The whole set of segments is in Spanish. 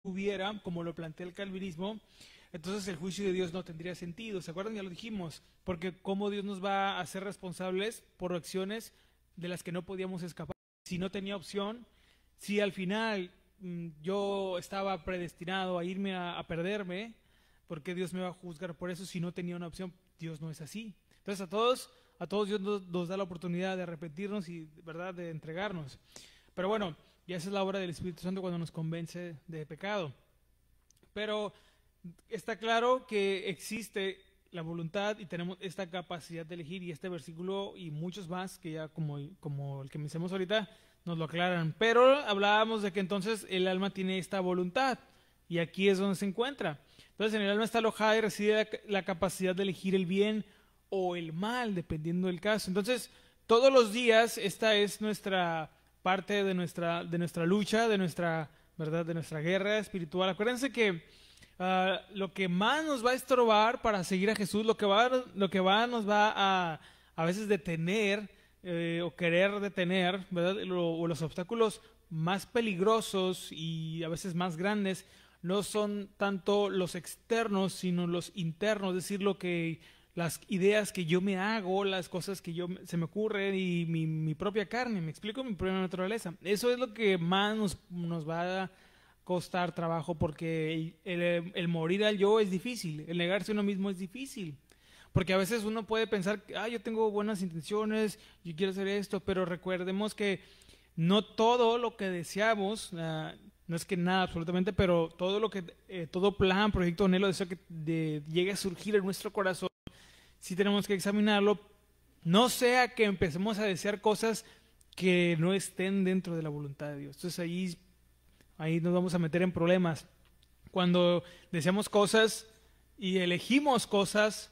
hubiera, como lo plantea el calvinismo, entonces el juicio de Dios no tendría sentido. ¿Se acuerdan? Ya lo dijimos. Porque ¿cómo Dios nos va a hacer responsables por acciones de las que no podíamos escapar? Si no tenía opción, si al final yo estaba predestinado a irme a perderme, ¿por qué Dios me va a juzgar por eso si no tenía una opción? Dios no es así. Entonces a todos Dios nos da la oportunidad de arrepentirnos y, ¿verdad?, de entregarnos. Pero bueno, ya esa es la obra del Espíritu Santo cuando nos convence de pecado. Pero está claro que existe la voluntad y tenemos esta capacidad de elegir, y este versículo y muchos más que ya como el que mencionamos ahorita nos lo aclaran. Pero hablábamos de que entonces el alma tiene esta voluntad y aquí es donde se encuentra. Entonces en el alma está alojada y reside la capacidad de elegir el bien o el mal, dependiendo del caso. Entonces todos los días esta es nuestra parte de nuestra lucha, de nuestra, ¿verdad?, de nuestra guerra espiritual. Acuérdense que lo que más nos va a estorbar para seguir a Jesús, lo que nos va a veces detener o querer detener, ¿verdad?, o los obstáculos más peligrosos y a veces más grandes, no son tanto los externos, sino los internos, es decir, las ideas que yo me hago, las cosas que se me ocurren y mi propia carne, me explico, mi propia naturaleza. Eso es lo que más nos va a costar trabajo, porque el morir al yo es difícil, el negarse a uno mismo es difícil. Porque a veces uno puede pensar, yo tengo buenas intenciones, yo quiero hacer esto, pero recordemos que no todo lo que deseamos, no es que nada absolutamente, pero todo plan, proyecto, anhelo, deseo que llegue a surgir en nuestro corazón, sí tenemos que examinarlo, no sea que empecemos a desear cosas que no estén dentro de la voluntad de Dios. Entonces ahí nos vamos a meter en problemas. Cuando deseamos cosas y elegimos cosas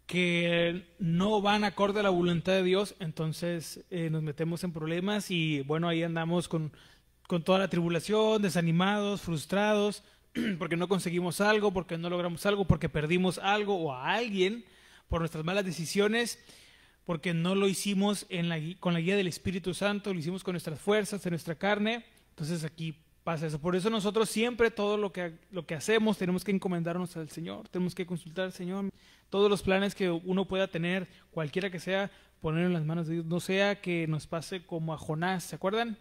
que no van acorde a la voluntad de Dios, entonces nos metemos en problemas y bueno, ahí andamos con toda la tribulación, desanimados, frustrados, porque no conseguimos algo, porque no logramos algo, porque perdimos algo o a alguien por nuestras malas decisiones, porque no lo hicimos con la guía del Espíritu Santo, lo hicimos con nuestras fuerzas, de nuestra carne. Entonces aquí pasa eso. Por eso nosotros siempre todo lo que hacemos tenemos que encomendarnos al Señor, tenemos que consultar al Señor. Todos los planes que uno pueda tener, cualquiera que sea, poner en las manos de Dios. No sea que nos pase como a Jonás, ¿se acuerdan?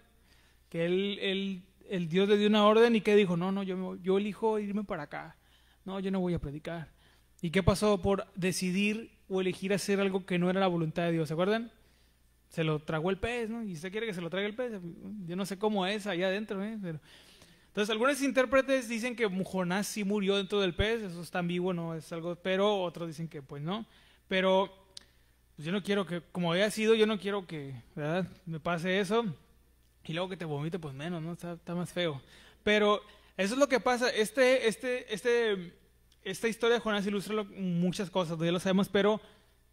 Que el Dios le dio una orden y que dijo, no, yo elijo irme para acá. No, yo no voy a predicar. ¿Y qué pasó por decidir o elegir hacer algo que no era la voluntad de Dios? ¿Se acuerdan? Se lo tragó el pez, ¿no? ¿Y usted quiere que se lo trague el pez? Yo no sé cómo es allá adentro, ¿eh? Entonces, algunos intérpretes dicen que Jonás sí murió dentro del pez, eso está ambiguo, no es algo, pero otros dicen que pues no. Pero pues yo no quiero que, como haya sido, yo no quiero que, ¿verdad?, me pase eso y luego que te vomite, pues menos, ¿no? Está más feo. Pero eso es lo que pasa. Esta historia de Jonás ilustra muchas cosas, ya lo sabemos, pero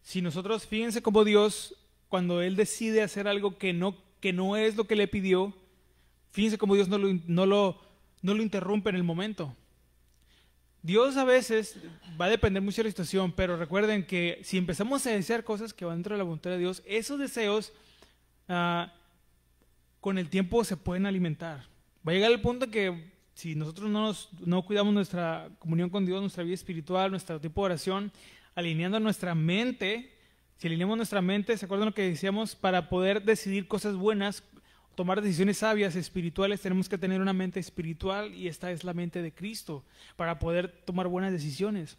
si nosotros, fíjense cómo Dios, cuando Él decide hacer algo que no es lo que le pidió, fíjense cómo Dios no lo interrumpe en el momento. Dios a veces va a depender mucho de la situación, pero recuerden que si empezamos a desear cosas que van dentro de la voluntad de Dios, esos deseos con el tiempo se pueden alimentar. Va a llegar el punto que si nosotros no cuidamos nuestra comunión con Dios, nuestra vida espiritual, nuestro tipo de oración, alineando nuestra mente, si alineamos nuestra mente, ¿se acuerdan lo que decíamos? Para poder decidir cosas buenas, tomar decisiones sabias, espirituales, tenemos que tener una mente espiritual, y esta es la mente de Cristo, para poder tomar buenas decisiones.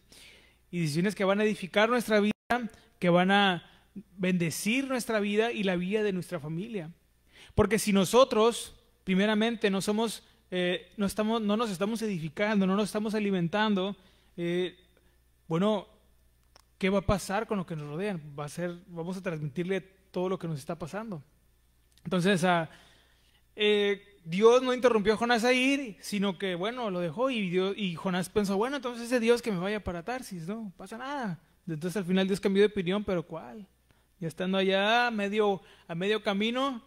Y decisiones que van a edificar nuestra vida, que van a bendecir nuestra vida y la vida de nuestra familia. Porque si nosotros, primeramente, no nos estamos edificando, no nos estamos alimentando, bueno, ¿qué va a pasar con lo que nos rodean? Vamos a transmitirle todo lo que nos está pasando. Entonces, Dios no interrumpió a Jonás a ir, sino que, bueno, lo dejó y Jonás pensó, bueno, entonces ese Dios que me vaya para Tarsis, no pasa nada. Entonces al final Dios cambió de opinión, pero ¿cuál? Ya estando allá a medio camino,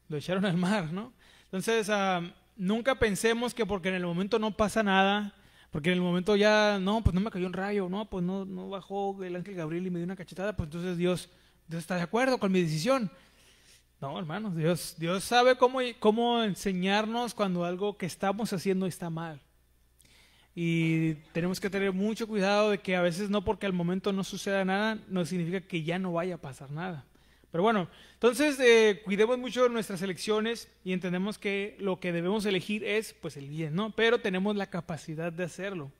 lo echaron al mar, ¿no? Entonces, nunca pensemos que porque en el momento no pasa nada, porque en el momento ya, no, pues no me cayó un rayo, no, pues no bajó el ángel Gabriel y me dio una cachetada, pues entonces Dios está de acuerdo con mi decisión. No, hermanos, Dios sabe cómo enseñarnos cuando algo que estamos haciendo está mal. Y tenemos que tener mucho cuidado de que a veces no porque al momento no suceda nada, no significa que ya no vaya a pasar nada. Pero bueno, entonces cuidemos mucho nuestras elecciones y entendemos que lo que debemos elegir es pues el bien, ¿no? Pero tenemos la capacidad de hacerlo.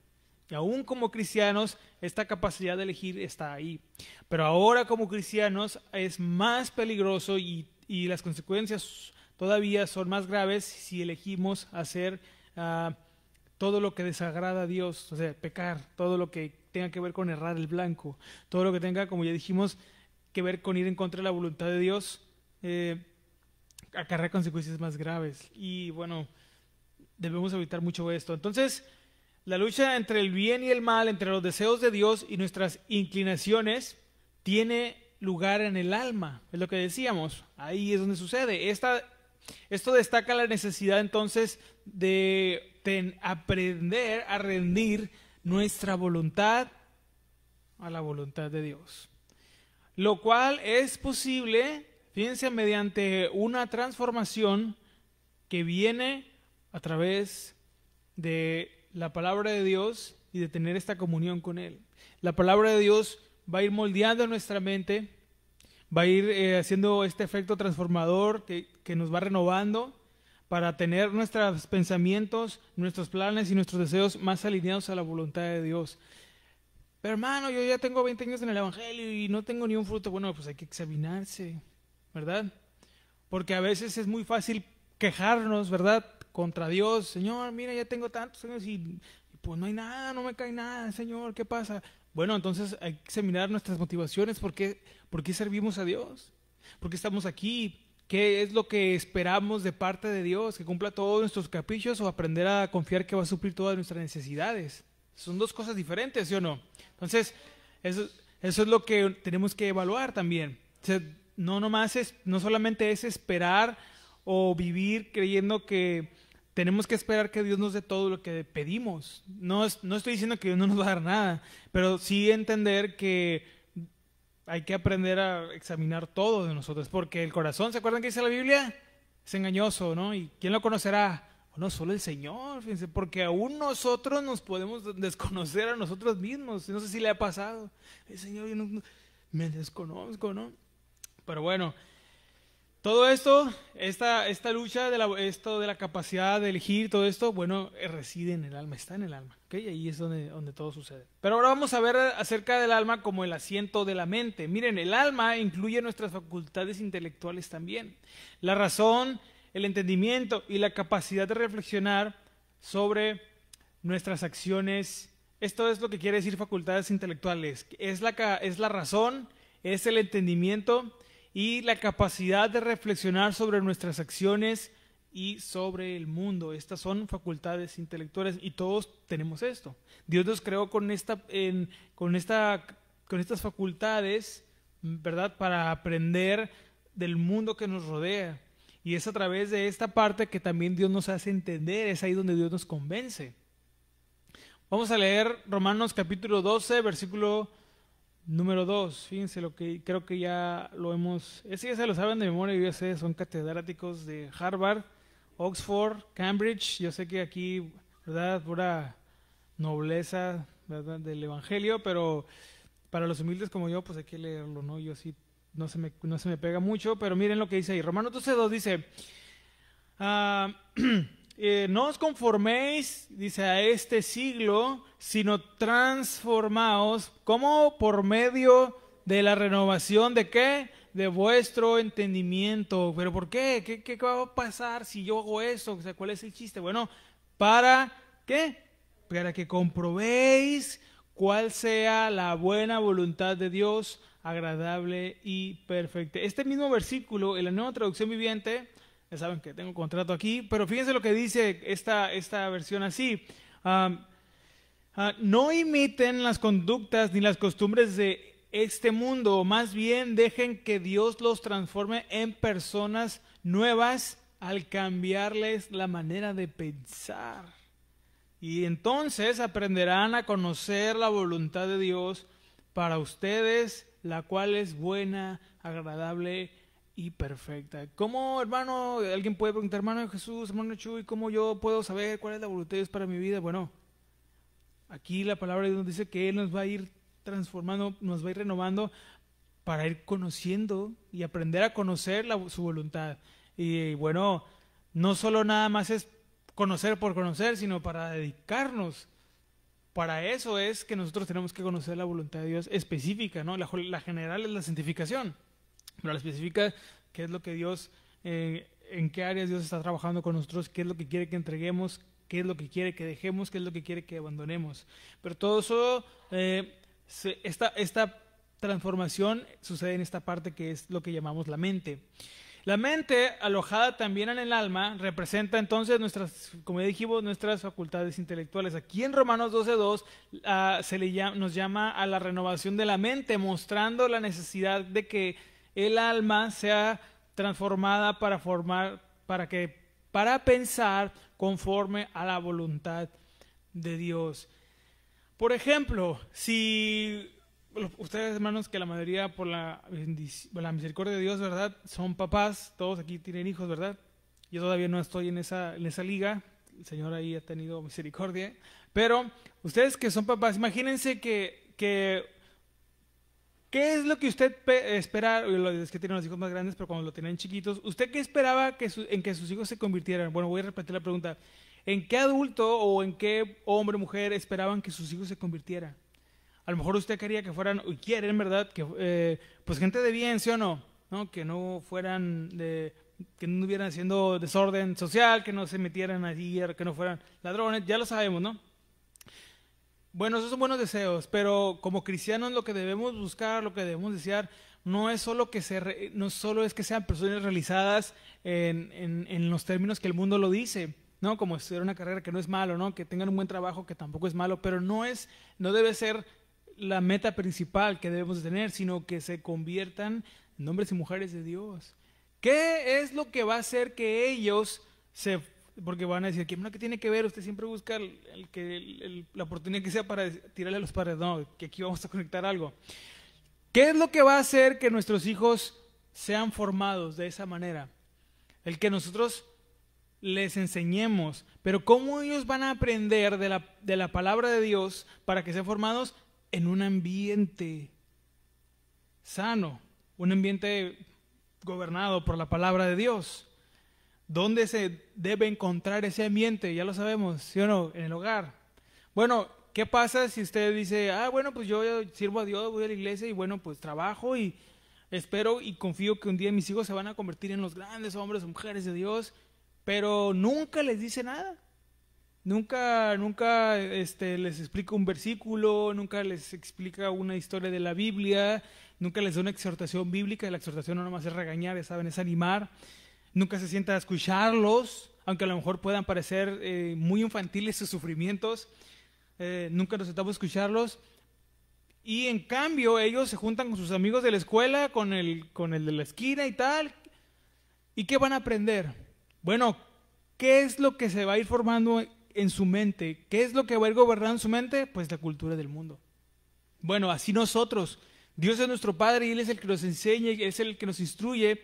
Y aún como cristianos, esta capacidad de elegir está ahí. Pero ahora como cristianos es más peligroso y las consecuencias todavía son más graves si elegimos hacer todo lo que desagrada a Dios, o sea, pecar, todo lo que tenga que ver con errar el blanco, todo lo que tenga, como ya dijimos, que ver con ir en contra de la voluntad de Dios, acarrea consecuencias más graves. Y bueno, debemos evitar mucho esto. Entonces, la lucha entre el bien y el mal, entre los deseos de Dios y nuestras inclinaciones, tiene lugar en el alma, es lo que decíamos. Ahí es donde sucede. Esto destaca la necesidad entonces de aprender a rendir nuestra voluntad a la voluntad de Dios. Lo cual es posible, fíjense, mediante una transformación que viene a través de la palabra de Dios y de tener esta comunión con Él. La palabra de Dios va a ir moldeando nuestra mente, va a ir haciendo este efecto transformador que nos va renovando para tener nuestros pensamientos, nuestros planes y nuestros deseos más alineados a la voluntad de Dios. Pero hermano, yo ya tengo 20 años en el Evangelio y no tengo ni un fruto. Bueno, pues hay que examinarse, ¿verdad? Porque a veces es muy fácil quejarnos, ¿verdad? Contra Dios. Señor, mira, ya tengo tantos años y pues no hay nada, no me cae nada, Señor, ¿qué pasa? Bueno, entonces hay que examinar nuestras motivaciones. ¿Por qué servimos a Dios? ¿Por qué estamos aquí? ¿Qué es lo que esperamos de parte de Dios? ¿Que cumpla todos nuestros caprichos o aprender a confiar que va a suplir todas nuestras necesidades? Son dos cosas diferentes, ¿sí o no? Entonces, eso es lo que tenemos que evaluar también. O sea, no solamente es esperar o vivir creyendo que tenemos que esperar que Dios nos dé todo lo que pedimos. No estoy diciendo que Dios no nos va a dar nada, pero sí entender que hay que aprender a examinar todo de nosotros, porque el corazón, ¿se acuerdan que dice la Biblia? Es engañoso, ¿no? ¿Y quién lo conocerá? Bueno, solo el Señor, fíjense, porque aún nosotros nos podemos desconocer a nosotros mismos. No sé si le ha pasado. El Señor, yo no, me desconozco, ¿no? Pero bueno, todo esto, esta lucha esto de la capacidad de elegir, todo esto, bueno, reside en el alma, está en el alma, ¿ok? Y ahí es donde todo sucede. Pero ahora vamos a ver acerca del alma como el asiento de la mente. Miren, el alma incluye nuestras facultades intelectuales también. La razón, el entendimiento y la capacidad de reflexionar sobre nuestras acciones. Esto es lo que quiere decir facultades intelectuales. Es la razón, es el entendimiento y la capacidad de reflexionar sobre nuestras acciones y sobre el mundo. Estas son facultades intelectuales y todos tenemos esto. Dios nos creó con estas facultades, ¿verdad? Para aprender del mundo que nos rodea. Y es a través de esta parte que también Dios nos hace entender, es ahí donde Dios nos convence. Vamos a leer Romanos capítulo 12, versículo número 2. Fíjense lo que creo que ya lo hemos... Ese ya se lo saben de memoria, yo ya sé, son catedráticos de Harvard, Oxford, Cambridge. Yo sé que aquí, ¿verdad? Pura nobleza, ¿verdad? Del Evangelio, pero para los humildes como yo, pues hay que leerlo, ¿no? Yo sí no se me pega mucho, pero miren lo que dice ahí. Romanos 12:2 dice, no os conforméis, dice, a este siglo, sino transformaos, ¿cómo? Por medio de la renovación ¿de qué? De vuestro entendimiento. ¿Pero por qué? ¿Qué va a pasar si yo hago eso? O sea, ¿cuál es el chiste? Bueno, ¿para qué? Para que comprobéis cuál sea la buena voluntad de Dios, agradable y perfecta. Este mismo versículo, en la Nueva Traducción Viviente, ya saben que tengo contrato aquí, pero fíjense lo que dice esta versión así. No imiten las conductas ni las costumbres de este mundo, más bien dejen que Dios los transforme en personas nuevas al cambiarles la manera de pensar. Y entonces aprenderán a conocer la voluntad de Dios para ustedes, la cual es buena, agradable y perfecta. ¿Cómo, hermano? Alguien puede preguntar, hermano Jesús, hermano Chuy, ¿cómo yo puedo saber cuál es la voluntad de Dios para mi vida? Bueno, aquí la palabra de Dios nos dice que Él nos va a ir transformando, nos va a ir renovando para ir conociendo y aprender a conocer su voluntad. Y bueno, no solo nada más es conocer por conocer, sino para dedicarnos. Para eso es que nosotros tenemos que conocer la voluntad de Dios específica, ¿no? La general es la santificación, pero la específica, ¿qué es lo que Dios, en qué áreas Dios está trabajando con nosotros? ¿Qué es lo que quiere que entreguemos? ¿Qué es lo que quiere que dejemos? ¿Qué es lo que quiere que abandonemos? Pero todo eso, esta transformación sucede en esta parte que es lo que llamamos la mente. La mente, alojada también en el alma, representa entonces nuestras, como ya dijimos, nuestras facultades intelectuales. Aquí en Romanos 12:2 nos llama a la renovación de la mente, mostrando la necesidad de que el alma sea transformada para pensar conforme a la voluntad de Dios. Por ejemplo, si ustedes, hermanos, que la mayoría por la misericordia de Dios, ¿verdad? Son papás, todos aquí tienen hijos, ¿verdad? Yo todavía no estoy en esa liga, el Señor ahí ha tenido misericordia, pero ustedes que son papás, imagínense ¿qué es lo que usted espera? Es que tienen los hijos más grandes, pero cuando lo tenían chiquitos, ¿usted qué esperaba en que sus hijos se convirtieran? Bueno, voy a repetir la pregunta. ¿En qué adulto o en qué hombre o mujer esperaban que sus hijos se convirtieran? A lo mejor usted quería que fueran, y quieren, ¿verdad? Que pues gente de bien, ¿sí o no? ¿No? Que no fueran, que no estuvieran haciendo desorden social, que no se metieran allí, que no fueran ladrones, ya lo sabemos, ¿no? Bueno, esos son buenos deseos, pero como cristianos lo que debemos buscar, lo que debemos desear, no es solo es que sean personas realizadas en los términos que el mundo lo dice, ¿no? Como estudiar una carrera, que no es malo, ¿no? Que tengan un buen trabajo, que tampoco es malo, pero no debe ser la meta principal que debemos tener, sino que se conviertan en hombres y mujeres de Dios. ¿Qué es lo que va a hacer que ellos porque van a decir, ¿qué tiene que ver? Usted siempre busca la oportunidad que sea para tirarle a los padres. No, que aquí vamos a conectar algo. ¿Qué es lo que va a hacer que nuestros hijos sean formados de esa manera? El que nosotros les enseñemos. Pero ¿cómo ellos van a aprender de la palabra de Dios para que sean formados? En un ambiente sano, un ambiente gobernado por la palabra de Dios. ¿Dónde se debe encontrar ese ambiente? Ya lo sabemos, ¿sí o no? En el hogar. Bueno, ¿qué pasa si usted dice, bueno, pues yo sirvo a Dios, voy a la iglesia y bueno, pues trabajo y espero y confío que un día mis hijos se van a convertir en los grandes hombres o mujeres de Dios, pero nunca les dice nada? Nunca les explica un versículo, nunca les explica una historia de la Biblia, nunca les da una exhortación bíblica. La exhortación no nomás es regañar, ¿saben? Es animar. Nunca se sienta a escucharlos, aunque a lo mejor puedan parecer muy infantiles sus sufrimientos. Nunca nos sentamos a escucharlos. Y en cambio ellos se juntan con sus amigos de la escuela, con el de la esquina y tal. ¿Y qué van a aprender? Bueno, ¿qué es lo que se va a ir formando en su mente? ¿Qué es lo que va a ir gobernando su mente? Pues la cultura del mundo. Bueno, así nosotros. Dios es nuestro Padre y Él es el que nos enseña y es el que nos instruye.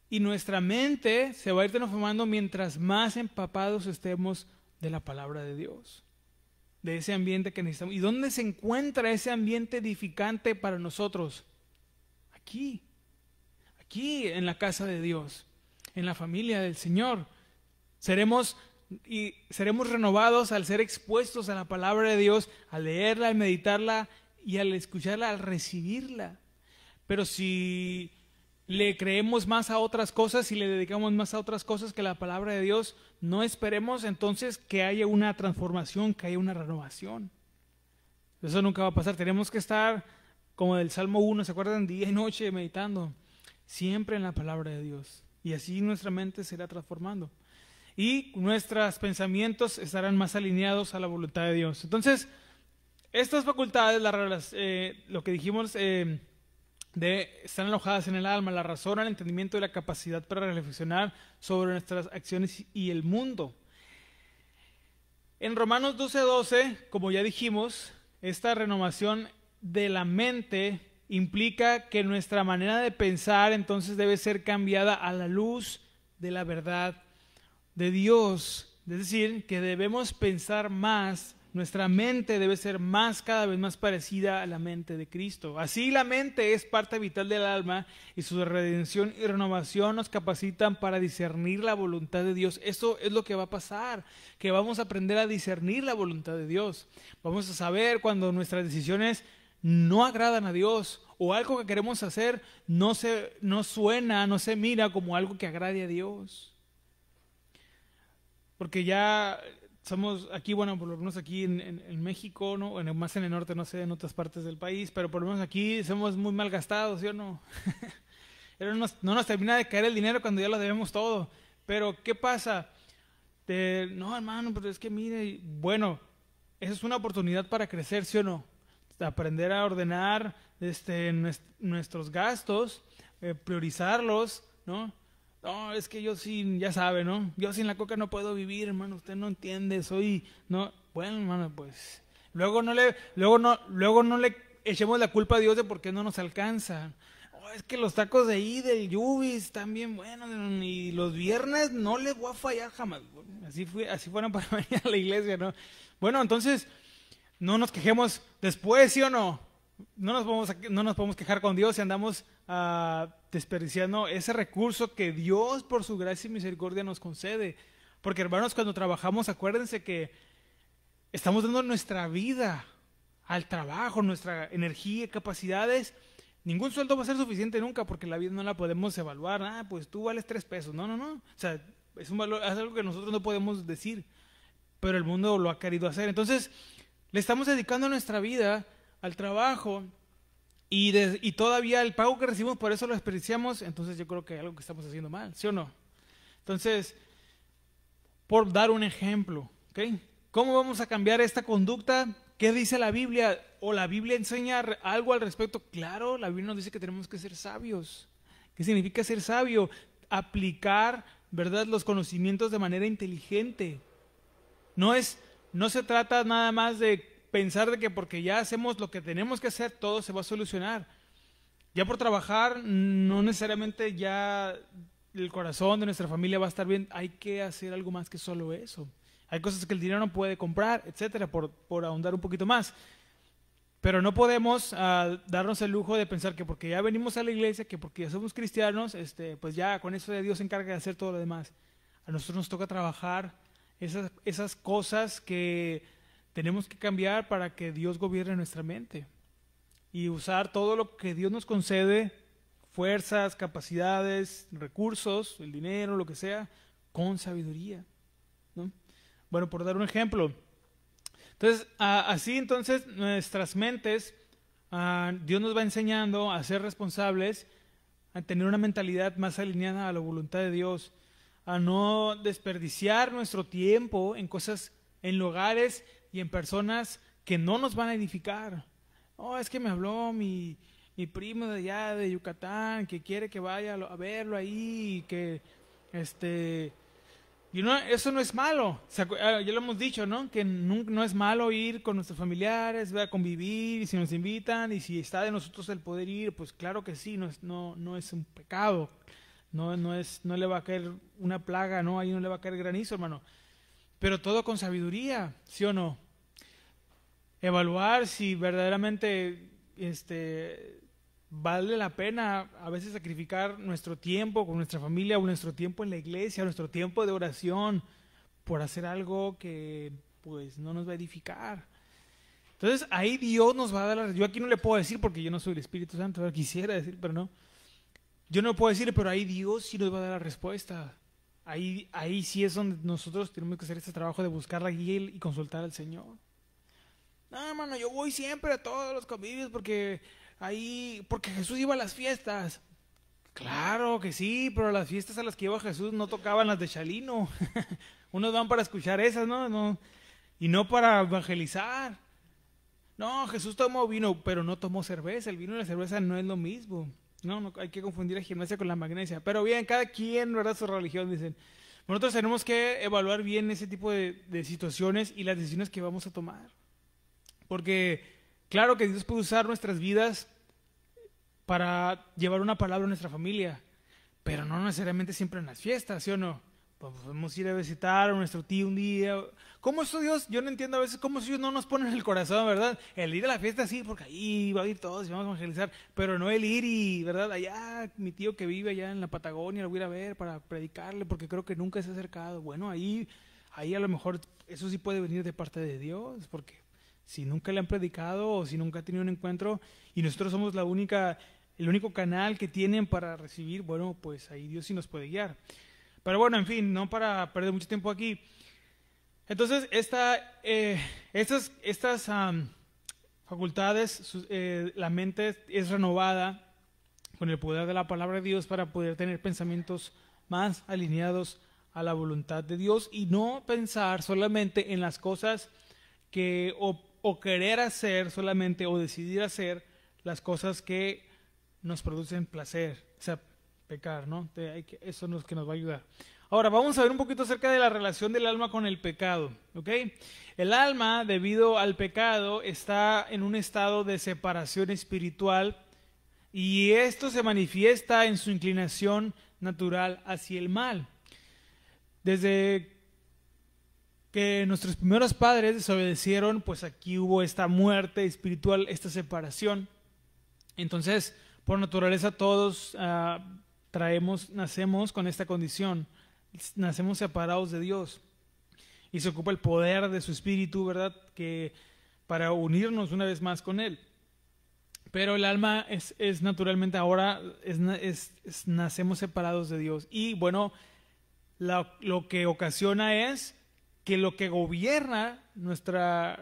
Y nuestra mente se va a ir transformando mientras más empapados estemos de la palabra de Dios. De ese ambiente que necesitamos. ¿Y dónde se encuentra ese ambiente edificante para nosotros? Aquí en la casa de Dios, en la familia del Señor. Seremos renovados al ser expuestos a la palabra de Dios, al leerla, al meditarla y al escucharla, al recibirla. Pero si le creemos más a otras cosas y le dedicamos más a otras cosas que la palabra de Dios, no esperemos entonces que haya una transformación, que haya una renovación. Eso nunca va a pasar. Tenemos que estar, como del Salmo 1, ¿se acuerdan? Día y noche meditando, siempre en la palabra de Dios. Y así nuestra mente se irá transformando. Y nuestros pensamientos estarán más alineados a la voluntad de Dios. Entonces, estas facultades, lo que dijimos, están alojadas en el alma, la razón, el entendimiento y la capacidad para reflexionar sobre nuestras acciones y el mundo. En Romanos 12:12, como ya dijimos, esta renovación de la mente implica que nuestra manera de pensar entonces debe ser cambiada a la luz de la verdad de Dios. Es decir, que debemos pensar más, nuestra mente debe ser más, cada vez más parecida a la mente de Cristo. Así la mente es parte vital del alma y su redención y renovación nos capacitan para discernir la voluntad de Dios. Eso es lo que va a pasar, que vamos a aprender a discernir la voluntad de Dios. Vamos a saber cuando nuestras decisiones no agradan a Dios o algo que queremos hacer no suena, no se mira como algo que agrade a Dios. Porque ya somos aquí, bueno, por lo menos aquí en México, ¿no? Bueno, más en el norte, no sé, en otras partes del país, pero por lo menos aquí somos muy mal gastados, ¿sí o no? No nos termina de caer el dinero cuando ya lo debemos todo. Pero, ¿qué pasa? No, hermano, pero es que mire, bueno, esa es una oportunidad para crecer, ¿sí o no? Aprender a ordenar nuestros gastos, priorizarlos, ¿no? No, es que yo sin, ya sabe, ¿no? Yo sin la coca no puedo vivir, hermano, usted no entiende, no, bueno, hermano, pues, luego no le echemos la culpa a Dios de por qué no nos alcanza. Oh, es que los tacos de ahí del Yubis están bien buenos, y los viernes no les voy a fallar jamás. Así fueron para venir a la iglesia, ¿no? Bueno, entonces, no nos quejemos después, ¿sí o no? No nos podemos quejar con Dios si andamos desperdiciando ese recurso que Dios por su gracia y misericordia nos concede. Porque, hermanos, cuando trabajamos, acuérdense que estamos dando nuestra vida al trabajo, nuestra energía, capacidades. Ningún sueldo va a ser suficiente nunca, porque la vida no la podemos evaluar. Pues tú vales 3 pesos. No. O sea, es un valor, es algo que nosotros no podemos decir, pero el mundo lo ha querido hacer. Entonces, le estamos dedicando nuestra vida al trabajo y todavía el pago que recibimos por eso lo desperdiciamos. Entonces yo creo que hay algo que estamos haciendo mal, ¿sí o no? Entonces, por dar un ejemplo, ¿ok? ¿Cómo vamos a cambiar esta conducta? ¿Qué dice la Biblia? ¿O la Biblia enseña algo al respecto? Claro, la Biblia nos dice que tenemos que ser sabios. ¿Qué significa ser sabio? Aplicar, ¿verdad?, los conocimientos de manera inteligente. No se trata nada más de pensar de que porque ya hacemos lo que tenemos que hacer, todo se va a solucionar. Ya por trabajar, no necesariamente ya el corazón de nuestra familia va a estar bien. Hay que hacer algo más que solo eso. Hay cosas que el dinero no puede comprar, etcétera, por ahondar un poquito más. Pero no podemos darnos el lujo de pensar que porque ya venimos a la iglesia, que porque ya somos cristianos, pues ya con eso de Dios se encarga de hacer todo lo demás. A nosotros nos toca trabajar esas cosas que tenemos que cambiar para que Dios gobierne nuestra mente y usar todo lo que Dios nos concede, fuerzas, capacidades, recursos, el dinero, lo que sea, con sabiduría, ¿no? Bueno, por dar un ejemplo. Entonces, así entonces nuestras mentes, Dios nos va enseñando a ser responsables, a tener una mentalidad más alineada a la voluntad de Dios, a no desperdiciar nuestro tiempo en cosas, en lugares y en personas que no nos van a edificar. Oh, es que me habló mi primo de allá de Yucatán, que quiere que vaya a verlo ahí, y que eso no es malo. Ya lo hemos dicho, ¿no? Que no es malo ir con nuestros familiares, a convivir, y si nos invitan, y si está de nosotros el poder ir, pues claro que sí, no es un pecado. No le va a caer una plaga, ¿no? Ahí no le va a caer granizo, hermano. Pero todo con sabiduría, ¿sí o no? Evaluar si verdaderamente vale la pena a veces sacrificar nuestro tiempo con nuestra familia, o nuestro tiempo en la iglesia, nuestro tiempo de oración, por hacer algo que pues no nos va a edificar. Entonces ahí Dios nos va a dar yo aquí no le puedo decir porque yo no soy el Espíritu Santo, quisiera decir, pero no. Yo no puedo decir, pero ahí Dios sí nos va a dar la respuesta. Ahí sí es donde nosotros tenemos que hacer este trabajo de buscar la guía y consultar al Señor. No, hermano, yo voy siempre a todos los convivios porque Jesús iba a las fiestas. Claro que sí, pero las fiestas a las que iba Jesús no tocaban las de Chalino. Unos van para escuchar esas, ¿no? Y no para evangelizar. No, Jesús tomó vino, pero no tomó cerveza. El vino y la cerveza no es lo mismo. No hay que confundir la gimnasia con la magnesia. Pero bien, cada quien, ¿verdad?, su religión, dicen. Nosotros tenemos que evaluar bien ese tipo de situaciones y las decisiones que vamos a tomar. Porque claro que Dios puede usar nuestras vidas para llevar una palabra a nuestra familia, pero no necesariamente siempre en las fiestas, ¿sí o no? Podemos ir a visitar a nuestro tío un día. ¿Cómo eso Dios? Yo no entiendo a veces cómo Dios no nos pone en el corazón, ¿verdad? El ir a la fiesta sí, porque ahí va a ir todos y vamos a evangelizar, pero no el ir y, ¿verdad? Allá, mi tío que vive allá en la Patagonia, lo voy a ir a ver para predicarle, porque creo que nunca se ha acercado. Bueno, ahí a lo mejor eso sí puede venir de parte de Dios, porque si nunca le han predicado o si nunca ha tenido un encuentro y nosotros somos el único canal que tienen para recibir, bueno, pues ahí Dios sí nos puede guiar. Pero bueno, en fin, no para perder mucho tiempo aquí. Entonces, estas facultades, la mente es renovada con el poder de la palabra de Dios para poder tener pensamientos más alineados a la voluntad de Dios y no pensar solamente en las cosas que o querer hacer solamente o decidir hacer las cosas que nos producen placer, o sea, pecar, ¿no? Eso es lo que nos va a ayudar. Ahora, vamos a ver un poquito acerca de la relación del alma con el pecado, ¿ok? El alma, debido al pecado, está en un estado de separación espiritual y esto se manifiesta en su inclinación natural hacia el mal. Desde que nuestros primeros padres desobedecieron, pues aquí hubo esta muerte espiritual, esta separación. Entonces, por naturaleza todos nacemos con esta condición, nacemos separados de Dios y se ocupa el poder de su espíritu, ¿verdad? Que para unirnos una vez más con Él. Pero el alma es naturalmente ahora, nacemos separados de Dios. Y bueno, lo que ocasiona es que lo que gobierna nuestra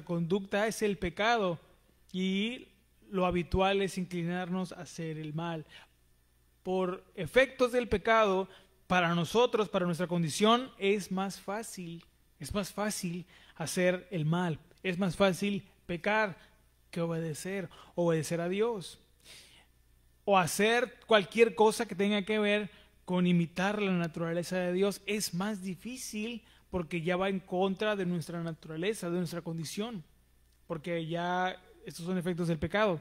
conducta es el pecado y lo habitual es inclinarnos a hacer el mal. Por efectos del pecado, para nosotros, para nuestra condición, es más fácil hacer el mal, es más fácil pecar que obedecer a Dios, o hacer cualquier cosa que tenga que ver con imitar la naturaleza de Dios. Es más difícil porque ya va en contra de nuestra naturaleza, de nuestra condición, porque ya estos son efectos del pecado.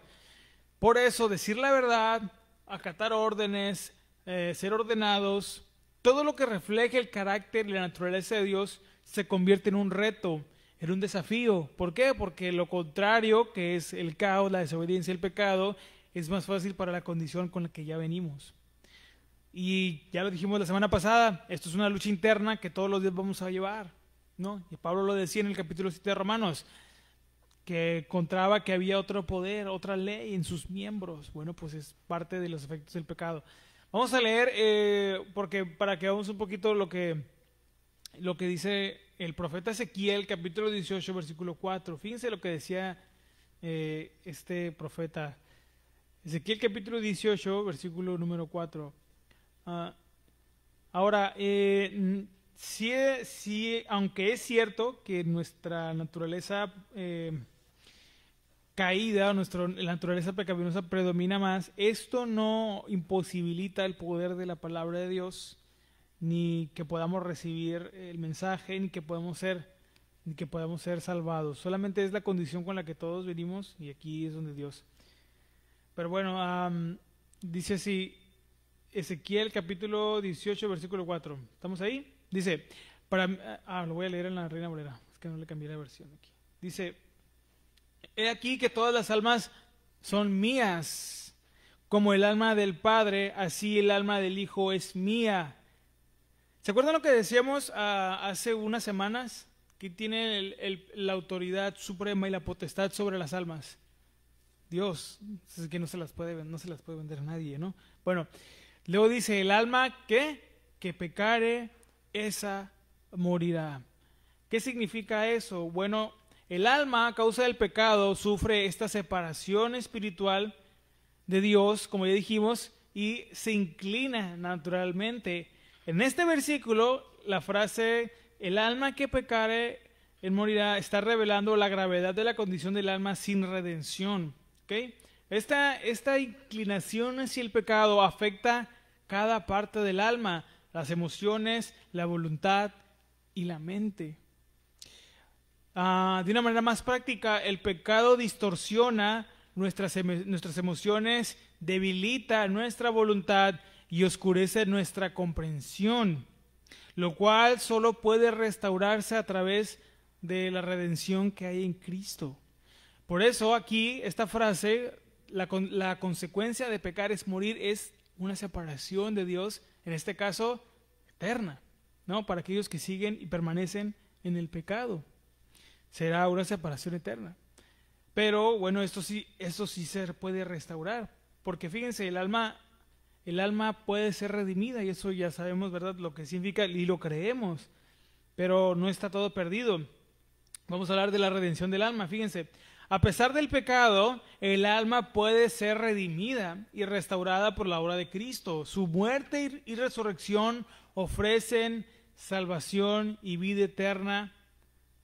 Por eso, decir la verdad, acatar órdenes, ser ordenados, todo lo que refleje el carácter y la naturaleza de Dios se convierte en un reto, en un desafío. ¿Por qué? Porque lo contrario, que es el caos, la desobediencia y el pecado, es más fácil para la condición con la que ya venimos. Y ya lo dijimos la semana pasada, esto es una lucha interna que todos los días vamos a llevar, ¿no? Y Pablo lo decía en el capítulo 7 de Romanos, que encontraba que había otro poder, otra ley en sus miembros. Bueno, pues es parte de los efectos del pecado. Vamos a leer, porque para que veamos un poquito lo que dice el profeta Ezequiel, capítulo 18, versículo 4. Fíjense lo que decía este profeta. Ezequiel, capítulo 18, versículo número 4. Ahora, aunque es cierto que nuestra naturaleza caída, la naturaleza pecaminosa predomina más, esto no imposibilita el poder de la palabra de Dios, ni que podamos recibir el mensaje, ni que podamos ser salvados. Solamente es la condición con la que todos venimos, y aquí es donde Dios. Pero bueno, dice así, Ezequiel capítulo 18, versículo 4. ¿Estamos ahí? Dice, lo voy a leer en la Reina Valera, es que no le cambié la versión aquí. Dice, he aquí que todas las almas son mías, como el alma del Padre, así el alma del Hijo es mía. ¿Se acuerdan lo que decíamos hace unas semanas? Que tiene la autoridad suprema y la potestad sobre las almas. Dios, es que no se las puede vender a nadie, ¿no? Bueno, luego dice, el alma que pecare, esa morirá. ¿Qué significa eso? Bueno, el alma a causa del pecado sufre esta separación espiritual de Dios, como ya dijimos, y se inclina naturalmente. En este versículo, la frase, el alma que pecare, él morirá, está revelando la gravedad de la condición del alma sin redención. ¿Okay? Esta inclinación hacia el pecado afecta cada parte del alma, las emociones, la voluntad y la mente. De una manera más práctica, el pecado distorsiona nuestras emociones, debilita nuestra voluntad y oscurece nuestra comprensión, lo cual solo puede restaurarse a través de la redención que hay en Cristo. Por eso aquí esta frase, la consecuencia de pecar es morir, es una separación de Dios, en este caso eterna, ¿no? Para aquellos que siguen y permanecen en el pecado, será una separación eterna. Pero bueno, esto sí se puede restaurar, porque fíjense, el alma puede ser redimida, y eso ya sabemos, ¿verdad?, lo que significa, y lo creemos, pero no está todo perdido. Vamos a hablar de la redención del alma. Fíjense, a pesar del pecado, el alma puede ser redimida y restaurada por la obra de Cristo. Su muerte y resurrección ofrecen salvación y vida eterna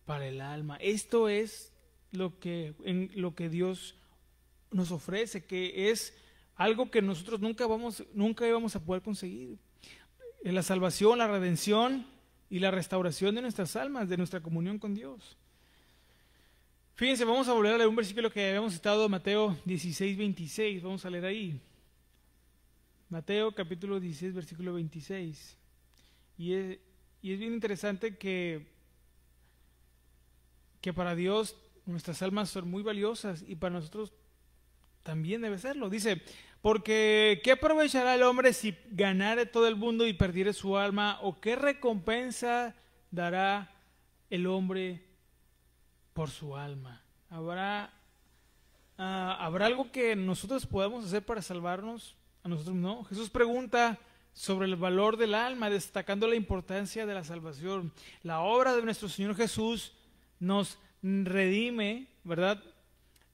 para el alma. Esto es lo que Dios nos ofrece, que es algo que nosotros nunca íbamos a poder conseguir. La salvación, la redención y la restauración de nuestras almas, de nuestra comunión con Dios. Fíjense, vamos a volver a leer un versículo que habíamos citado, Mateo 16, 26. Vamos a leer ahí. Mateo capítulo 16, versículo 26. Y es bien interesante que para Dios nuestras almas son muy valiosas, y para nosotros también debe serlo. Dice, porque ¿qué aprovechará el hombre si ganare todo el mundo y perdiere su alma? ¿O qué recompensa dará el hombre por su alma? ¿Habrá algo que nosotros podamos hacer para salvarnos? A nosotros no. Jesús pregunta sobre el valor del alma, destacando la importancia de la salvación. La obra de nuestro Señor Jesús nos redime, ¿verdad?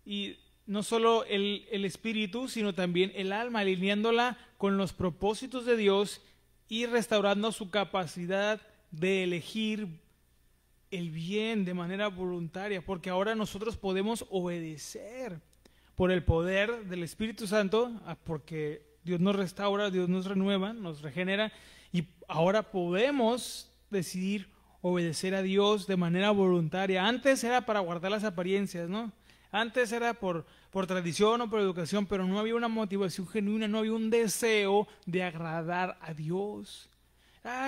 Y no solo el espíritu, sino también el alma, alineándola con los propósitos de Dios y restaurando su capacidad de elegir el bien de manera voluntaria, porque ahora nosotros podemos obedecer por el poder del Espíritu Santo, porque Dios nos restaura, Dios nos renueva, nos regenera, y ahora podemos decidir obedecer a Dios de manera voluntaria. Antes era para guardar las apariencias, ¿no? Antes era por tradición o por educación, pero no había una motivación genuina, no había un deseo de agradar a Dios.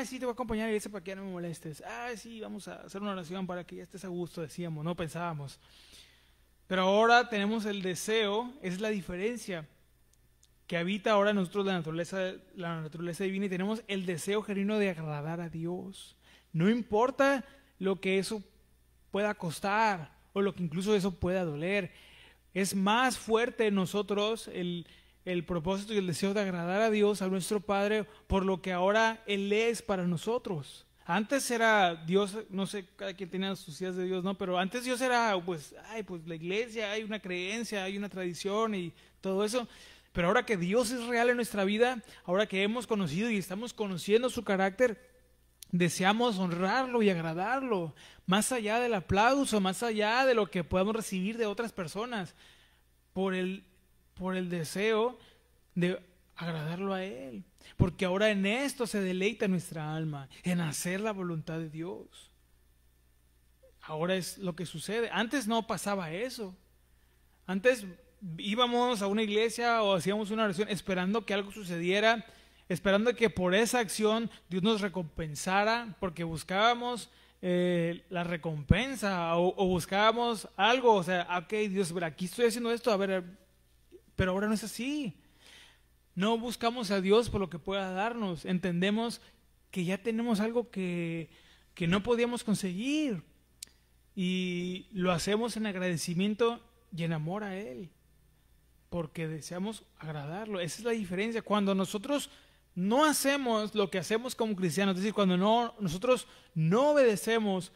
Sí, te voy a acompañar a la iglesia para que ya no me molestes. Sí, vamos a hacer una oración para que ya estés a gusto, decíamos, no pensábamos. Pero ahora tenemos el deseo, esa es la diferencia, que habita ahora en nosotros la naturaleza divina, y tenemos el deseo genuino de agradar a Dios. No importa lo que eso pueda costar o lo que incluso eso pueda doler. Es más fuerte en nosotros el propósito y el deseo de agradar a Dios, a nuestro Padre, por lo que ahora Él es para nosotros. Antes era Dios, no sé, cada quien tenía sus ideas de Dios, ¿no? Pero antes Dios era, pues la iglesia, hay una creencia, hay una tradición y todo eso. Pero ahora que Dios es real en nuestra vida, ahora que hemos conocido y estamos conociendo su carácter, deseamos honrarlo y agradarlo, más allá del aplauso, más allá de lo que podamos recibir de otras personas, por el deseo de agradarlo a Él. Porque ahora en esto se deleita nuestra alma, en hacer la voluntad de Dios. Ahora es lo que sucede. Antes no pasaba eso. Antes íbamos a una iglesia o hacíamos una oración esperando que algo sucediera, esperando que por esa acción Dios nos recompensara, porque buscábamos la recompensa o buscábamos algo. O sea, ok, Dios, aquí estoy haciendo esto, a ver, pero ahora no es así. No buscamos a Dios por lo que pueda darnos. Entendemos que ya tenemos algo que no podíamos conseguir, y lo hacemos en agradecimiento y en amor a Él, porque deseamos agradarlo. Esa es la diferencia. Cuando nosotros no hacemos lo que hacemos como cristianos, es decir, cuando nosotros no obedecemos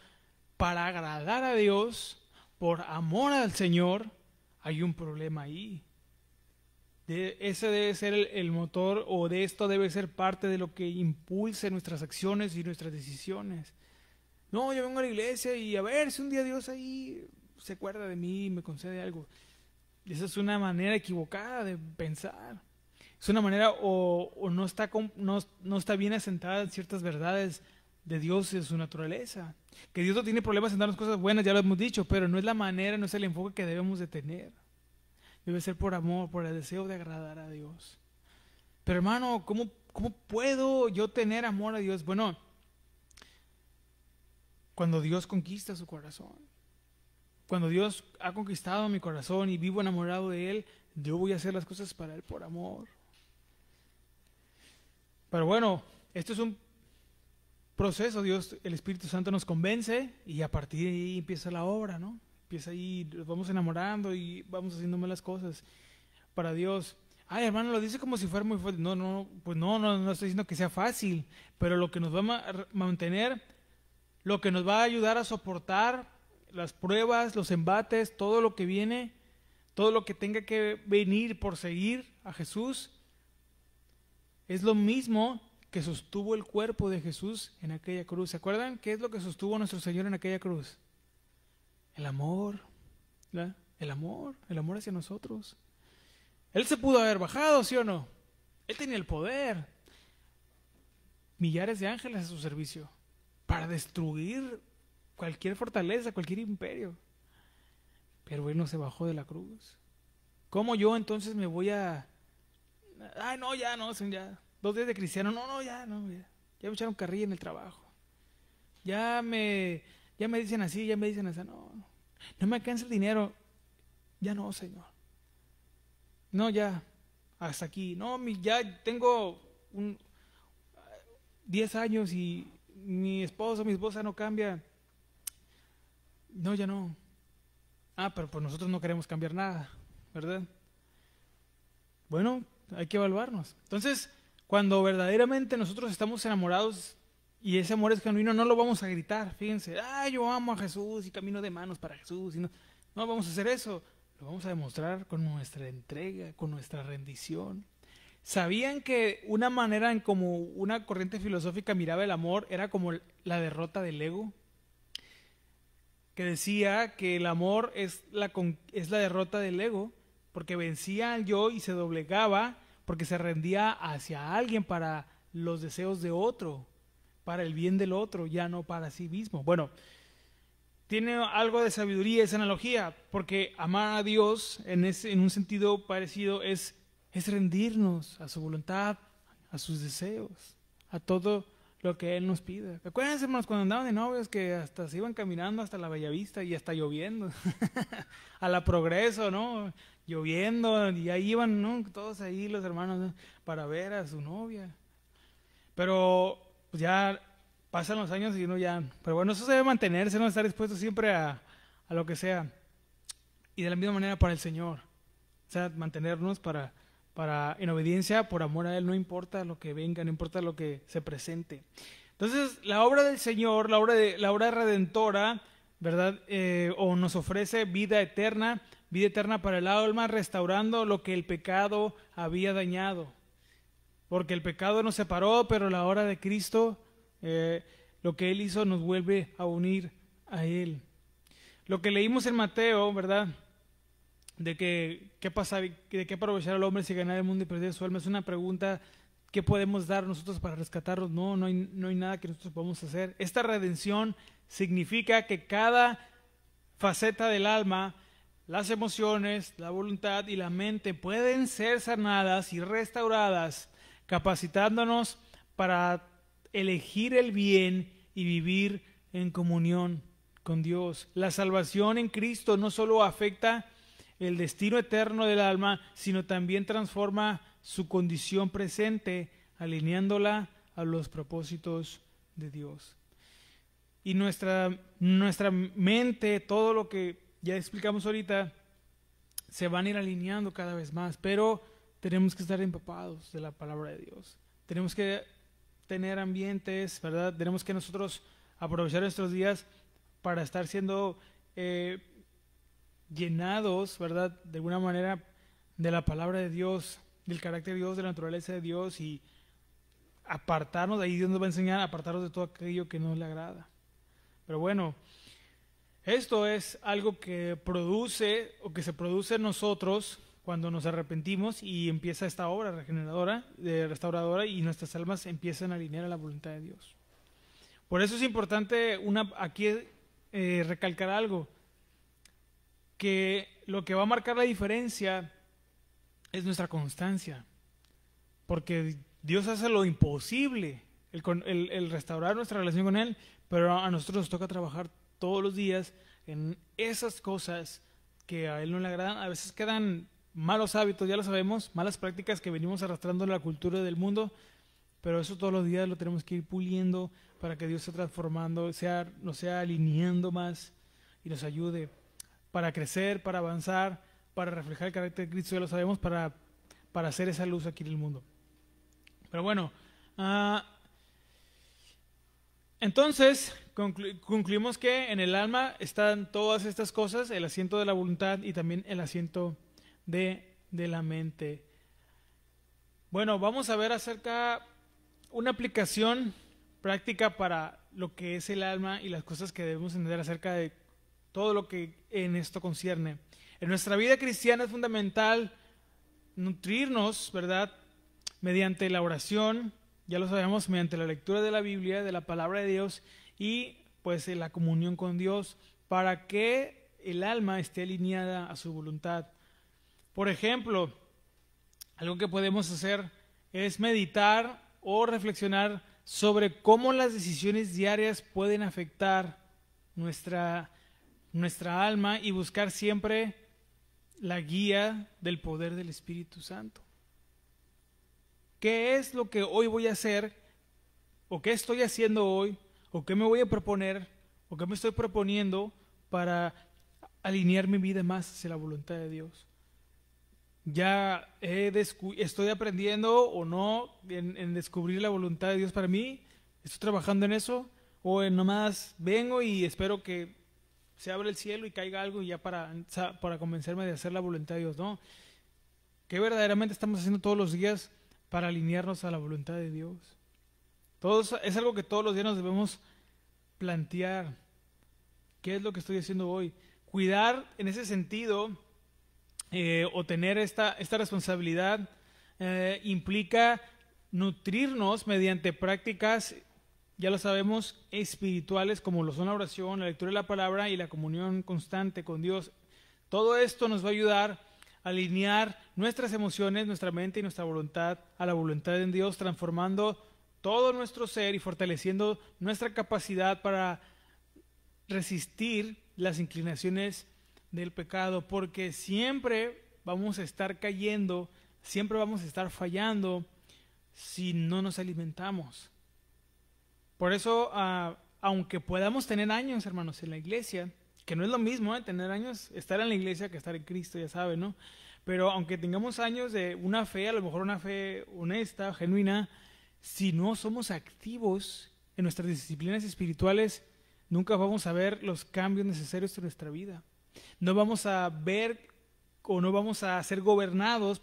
para agradar a Dios, por amor al Señor, hay un problema ahí. Ese debe ser el motor, o de esto debe ser parte de lo que impulse nuestras acciones y nuestras decisiones. No, yo vengo a la iglesia y a ver si un día Dios ahí se acuerda de mí y me concede algo. Esa es una manera equivocada de pensar. Es una manera o no está bien asentada en ciertas verdades de Dios y de su naturaleza. Que Dios no tiene problemas en darnos cosas buenas, ya lo hemos dicho, pero no es la manera, no es el enfoque que debemos de tener. Debe ser por amor, por el deseo de agradar a Dios. Pero hermano, ¿cómo puedo yo tener amor a Dios? Bueno, cuando Dios conquista su corazón. Cuando Dios ha conquistado mi corazón y vivo enamorado de Él, yo voy a hacer las cosas para Él por amor. Pero bueno, esto es un proceso. Dios, el Espíritu Santo nos convence y a partir de ahí empieza la obra, ¿no? Empieza ahí, nos vamos enamorando y vamos haciendo las cosas para Dios. Ay, hermano, lo dice como si fuera muy fuerte. No, pues no estoy diciendo que sea fácil, pero lo que nos va a mantener, lo que nos va a ayudar a soportar las pruebas, los embates, todo lo que viene, todo lo que tenga que venir por seguir a Jesús, es lo mismo que sostuvo el cuerpo de Jesús en aquella cruz. ¿Se acuerdan? ¿Qué es lo que sostuvo nuestro Señor en aquella cruz? El amor, ¿verdad? El amor hacia nosotros. Él se pudo haber bajado, ¿sí o no? Él tenía el poder. Millares de ángeles a su servicio para destruir cualquier fortaleza, cualquier imperio. Pero Él no se bajó de la cruz. ¿Cómo yo entonces me voy a... Ay, no, ya, no, son ya 2 días de cristiano. Ya me echaron carrilla en el trabajo. Ya me dicen así, ya me dicen así. No me alcanza el dinero. Ya no, Señor. No, ya, hasta aquí. No, ya tengo 10 años y mi esposa no cambia. No, ya no. Pero pues nosotros no queremos cambiar nada, ¿verdad? Bueno, hay que evaluarnos. Entonces, cuando verdaderamente nosotros estamos enamorados y ese amor es genuino, no lo vamos a gritar. Fíjense, yo amo a Jesús y camino de manos para Jesús. Y no vamos a hacer eso. Lo vamos a demostrar con nuestra entrega, con nuestra rendición. ¿Sabían que una manera en como una corriente filosófica miraba el amor era como la derrota del ego? Que decía que el amor es la derrota del ego, porque vencía al yo y se doblegaba, porque se rendía hacia alguien para los deseos de otro, para el bien del otro, ya no para sí mismo. Bueno, tiene algo de sabiduría esa analogía, porque amar a Dios en un sentido parecido es rendirnos a su voluntad, a sus deseos, a todo lo que Él nos pida. Acuérdense, hermanos, cuando andaban de novios que hasta se iban caminando hasta la Bellavista y hasta lloviendo, a la Progreso, ¿no? Lloviendo, y ahí iban, ¿no? Todos ahí los hermanos, ¿no? Para ver a su novia. Pero pues ya pasan los años y uno ya... Pero bueno, eso se debe mantenerse, no estar dispuesto siempre a lo que sea. Y de la misma manera para el Señor. O sea, mantenernos en obediencia, por amor a Él, no importa lo que venga, no importa lo que se presente. Entonces, la obra del Señor, la obra redentora, ¿verdad? O nos ofrece vida eterna para el alma, restaurando lo que el pecado había dañado. Porque el pecado nos separó, pero la obra de Cristo, lo que Él hizo, nos vuelve a unir a Él. Lo que leímos en Mateo, ¿verdad? De qué aprovechar al hombre si ganar el mundo y perder su alma, es una pregunta. ¿Qué podemos dar nosotros para rescatarlos? No hay nada que nosotros podamos hacer. Esta redención significa que cada faceta del alma, las emociones, la voluntad y la mente pueden ser sanadas y restauradas, capacitándonos para elegir el bien y vivir en comunión con Dios. La salvación en Cristo no solo afecta el destino eterno del alma, sino también transforma su condición presente, alineándola a los propósitos de Dios. Y nuestra mente, todo lo que ya explicamos ahorita, se van a ir alineando cada vez más, pero tenemos que estar empapados de la palabra de Dios. Tenemos que tener ambientes, ¿verdad? Tenemos que nosotros aprovechar nuestros días para estar siendo llenados, ¿verdad? De alguna manera de la palabra de Dios, del carácter de Dios, de la naturaleza de Dios, y apartarnos, ahí Dios nos va a enseñar a apartarnos de todo aquello que no le agrada. Pero bueno, esto es algo que produce o que se produce en nosotros cuando nos arrepentimos y empieza esta obra restauradora y nuestras almas empiezan a alinear a la voluntad de Dios. Por eso es importante aquí recalcar algo, que lo que va a marcar la diferencia es nuestra constancia, porque Dios hace lo imposible, el restaurar nuestra relación con Él, pero a nosotros nos toca trabajar todos los días en esas cosas que a Él no le agradan. A veces quedan malos hábitos, ya lo sabemos, malas prácticas que venimos arrastrando en la cultura del mundo, pero eso todos los días lo tenemos que ir puliendo para que Dios esté transformando, nos sea alineando más y nos ayude para crecer, para avanzar, para reflejar el carácter de Cristo, ya lo sabemos, para hacer esa luz aquí en el mundo. Pero bueno, entonces concluimos que en el alma están todas estas cosas, el asiento de la voluntad y también el asiento de la mente. Bueno, vamos a ver acerca una aplicación práctica para lo que es el alma y las cosas que debemos entender acerca de todo lo que en esto concierne. En nuestra vida cristiana es fundamental nutrirnos, ¿verdad?, mediante la oración, ya lo sabemos, mediante la lectura de la Biblia, de la palabra de Dios y pues la comunión con Dios para que el alma esté alineada a su voluntad. Por ejemplo, algo que podemos hacer es meditar o reflexionar sobre cómo las decisiones diarias pueden afectar nuestra alma y buscar siempre la guía del poder del Espíritu Santo. ¿Qué es lo que hoy voy a hacer? ¿O qué estoy haciendo hoy? ¿O qué me voy a proponer? ¿O qué me estoy proponiendo para alinear mi vida más hacia la voluntad de Dios? ¿Ya estoy aprendiendo o no en descubrir la voluntad de Dios para mí? ¿Estoy trabajando en eso? ¿O nomás vengo y espero que se abra el cielo y caiga algo y ya para convencerme de hacer la voluntad de Dios? No. ¿Qué verdaderamente estamos haciendo todos los días para alinearnos a la voluntad de Dios? Es algo que todos los días nos debemos plantear. ¿Qué es lo que estoy haciendo hoy? Cuidar en ese sentido o tener esta responsabilidad implica nutrirnos mediante prácticas, ya lo sabemos, espirituales, como lo son la oración, la lectura de la palabra y la comunión constante con Dios. Todo esto nos va a ayudar a alinear nuestras emociones, nuestra mente y nuestra voluntad a la voluntad de Dios, transformando todo nuestro ser y fortaleciendo nuestra capacidad para resistir las inclinaciones del pecado, porque siempre vamos a estar cayendo, siempre vamos a estar fallando si no nos alimentamos. Por eso, aunque podamos tener años, hermanos, en la iglesia, que no es lo mismo tener años, estar en la iglesia que estar en Cristo, ya saben, ¿no? Pero aunque tengamos años de una fe, a lo mejor una fe honesta, genuina, si no somos activos en nuestras disciplinas espirituales, nunca vamos a ver los cambios necesarios en nuestra vida. No vamos a ver o no vamos a ser gobernados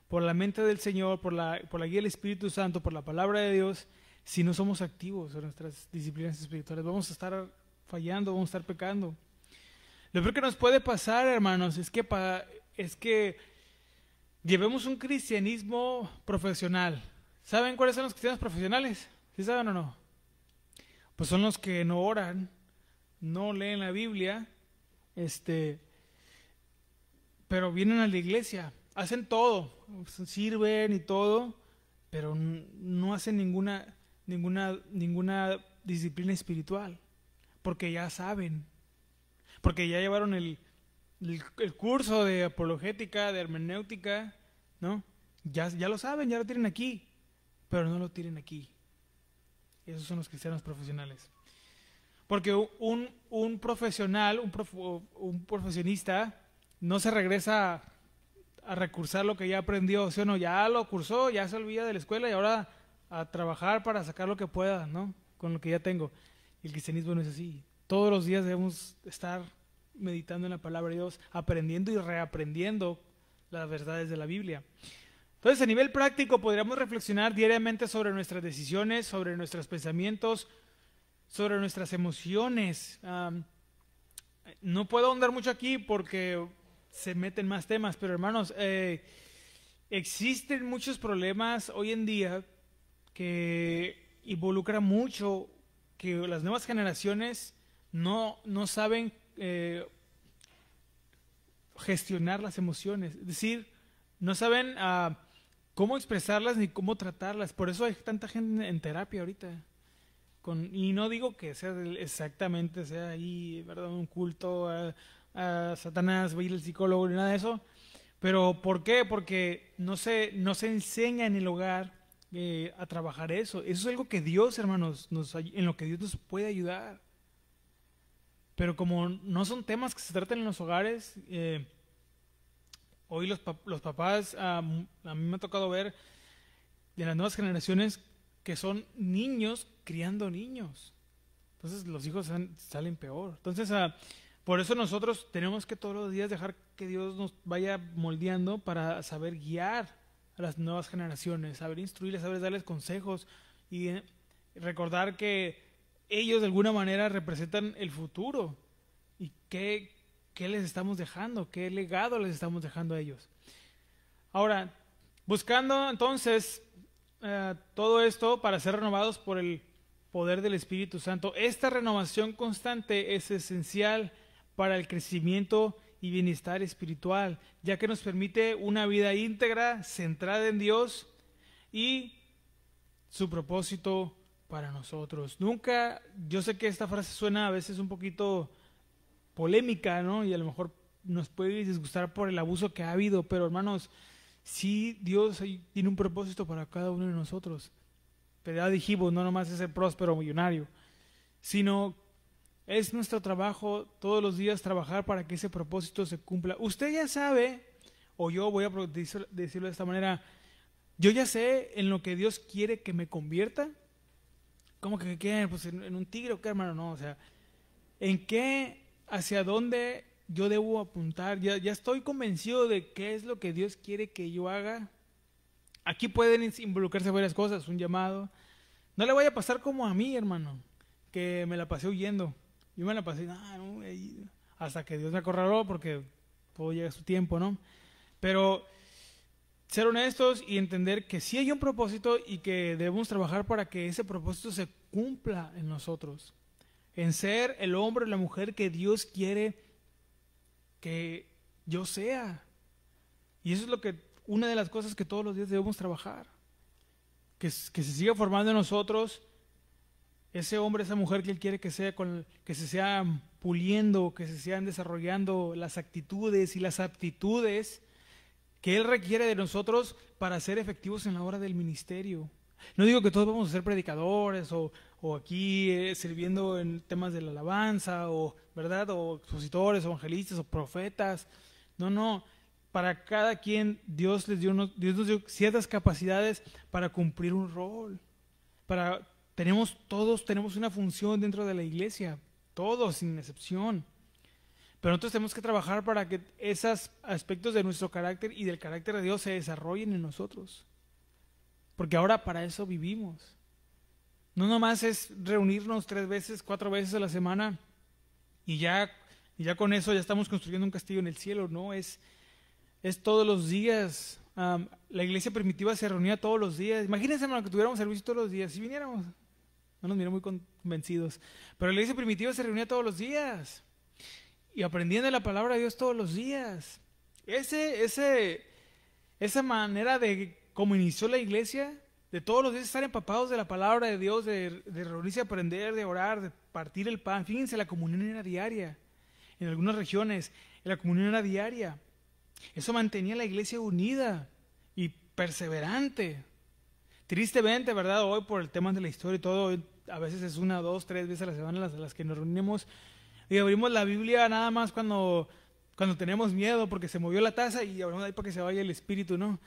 por la mente del Señor, por la guía del Espíritu Santo, por la palabra de Dios, si no somos activos en nuestras disciplinas espirituales. Vamos a estar fallando, vamos a estar pecando. Lo peor que nos puede pasar, hermanos, es que llevemos un cristianismo profesional. ¿Saben cuáles son los cristianos profesionales? ¿Sí saben o no? Pues son los que no oran, no leen la Biblia, pero vienen a la iglesia, hacen todo, sirven y todo, pero no hacen ninguna disciplina espiritual, porque ya saben, porque ya llevaron el curso de apologética, de hermenéutica, ¿no? Ya lo saben, ya lo tienen aquí, pero no lo tienen aquí. Esos son los cristianos profesionales. Porque un profesional, un profesionista, no se regresa a recursar lo que ya aprendió, ¿sí o no? Ya lo cursó, ya se olvida de la escuela y ahora a trabajar para sacar lo que pueda, ¿no? Con lo que ya tengo. Y el cristianismo no es así. Todos los días debemos estar meditando en la palabra de Dios, aprendiendo y reaprendiendo las verdades de la Biblia. Entonces, a nivel práctico, podríamos reflexionar diariamente sobre nuestras decisiones, sobre nuestros pensamientos, sobre nuestras emociones. No puedo ahondar mucho aquí porque se meten más temas, pero hermanos, existen muchos problemas hoy en día que involucran mucho que las nuevas generaciones no saben gestionar las emociones. Es decir, no saben cómo expresarlas ni cómo tratarlas. Por eso hay tanta gente en terapia ahorita. Y no digo que sea exactamente, sea ahí, ¿verdad? Un culto a Satanás, va a ir el psicólogo ni nada de eso. Pero ¿por qué? Porque no se enseña en el hogar a trabajar eso. Eso es algo que Dios, hermanos, en lo que Dios nos puede ayudar. Pero como no son temas que se tratan en los hogares, hoy los papás, a mí me ha tocado ver de las nuevas generaciones que son niños criando niños. Entonces los hijos salen peor. Entonces, por eso nosotros tenemos que todos los días dejar que Dios nos vaya moldeando para saber guiar a las nuevas generaciones, saber instruirles, saber darles consejos y recordar que ellos de alguna manera representan el futuro y qué les estamos dejando, qué legado les estamos dejando a ellos. Ahora, buscando entonces todo esto para ser renovados por el poder del Espíritu Santo. Esta renovación constante es esencial para el crecimiento y bienestar espiritual, ya que nos permite una vida íntegra, centrada en Dios y su propósito para nosotros. Yo sé que esta frase suena a veces un poquito polémica, ¿no? Y a lo mejor nos puede disgustar por el abuso que ha habido, pero hermanos, sí, Dios tiene un propósito para cada uno de nosotros. Pero ya dijimos, no nomás es ser próspero millonario, sino es nuestro trabajo todos los días trabajar para que ese propósito se cumpla. Usted ya sabe, o yo voy a decirlo de esta manera, yo ya sé en lo que Dios quiere que me convierta. ¿Cómo que qué? Pues en un tigre o qué, hermano, no, o sea, en qué, hacia dónde yo debo apuntar. Ya estoy convencido de qué es lo que Dios quiere que yo haga. Aquí pueden involucrarse varias cosas, un llamado. No le vaya a pasar como a mí, hermano, que me la pasé huyendo. Yo me la pasé, hasta que Dios me acorraló, porque todo llega a su tiempo, ¿no? Pero ser honestos y entender que sí hay un propósito y que debemos trabajar para que ese propósito se cumpla en nosotros. En ser el hombre o la mujer que Dios quiere que yo sea. Y eso es una de las cosas que todos los días debemos trabajar. Que se siga formando en nosotros ese hombre, esa mujer que Él quiere que sea, que se sean puliendo, que se sean desarrollando las actitudes y las aptitudes que Él requiere de nosotros para ser efectivos en la obra del ministerio. No digo que todos vamos a ser predicadores o aquí sirviendo en temas de la alabanza, ¿verdad? O expositores, o evangelistas, o profetas. No. Para cada quien Dios nos dio ciertas capacidades para cumplir un rol. Todos tenemos una función dentro de la iglesia, todos sin excepción. Pero nosotros tenemos que trabajar para que esos aspectos de nuestro carácter y del carácter de Dios se desarrollen en nosotros. Porque ahora para eso vivimos. No nomás es reunirnos 3 veces, 4 veces a la semana y ya con eso ya estamos construyendo un castillo en el cielo, ¿no? Es todos los días. La iglesia primitiva se reunía todos los días. Imagínense, hermano, que tuviéramos servicio todos los días. Si viniéramos, no nos miran muy convencidos. Pero la iglesia primitiva se reunía todos los días. Y aprendían de la palabra de Dios todos los días. Esa manera de cómo inició la iglesia, de todos los días estar empapados de la palabra de Dios, de reunirse a aprender, de orar, de partir el pan. Fíjense, la comunión era diaria. En algunas regiones, la comunión era diaria. Eso mantenía a la iglesia unida y perseverante. Tristemente, ¿verdad? Hoy por el tema de la historia y todo, a veces es 1, 2, 3 veces a la semana las que nos reunimos y abrimos la Biblia nada más cuando tenemos miedo porque se movió la taza y abrimos ahí para que se vaya el espíritu, ¿no?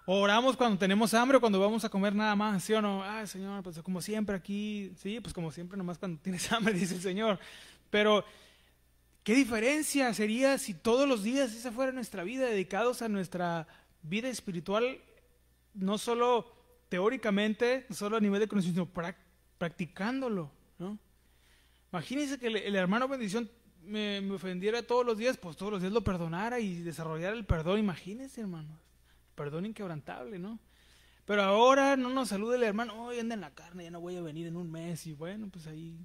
O oramos cuando tenemos hambre o cuando vamos a comer nada más, ¿sí o no? Señor, pues como siempre aquí, sí, pues como siempre nomás cuando tienes hambre, dice el Señor. Pero ¿qué diferencia sería si todos los días esa fuera nuestra vida, dedicados a nuestra vida espiritual, no solo teóricamente, no solo a nivel de conocimiento, sino practicándolo, ¿no? Imagínense que el hermano bendición me ofendiera todos los días, pues todos los días lo perdonara y desarrollara el perdón. Imagínense, hermanos, perdón inquebrantable, ¿no? Pero ahora no nos saluda el hermano, hoy anda en la carne, ya no voy a venir en un mes, y bueno, pues ahí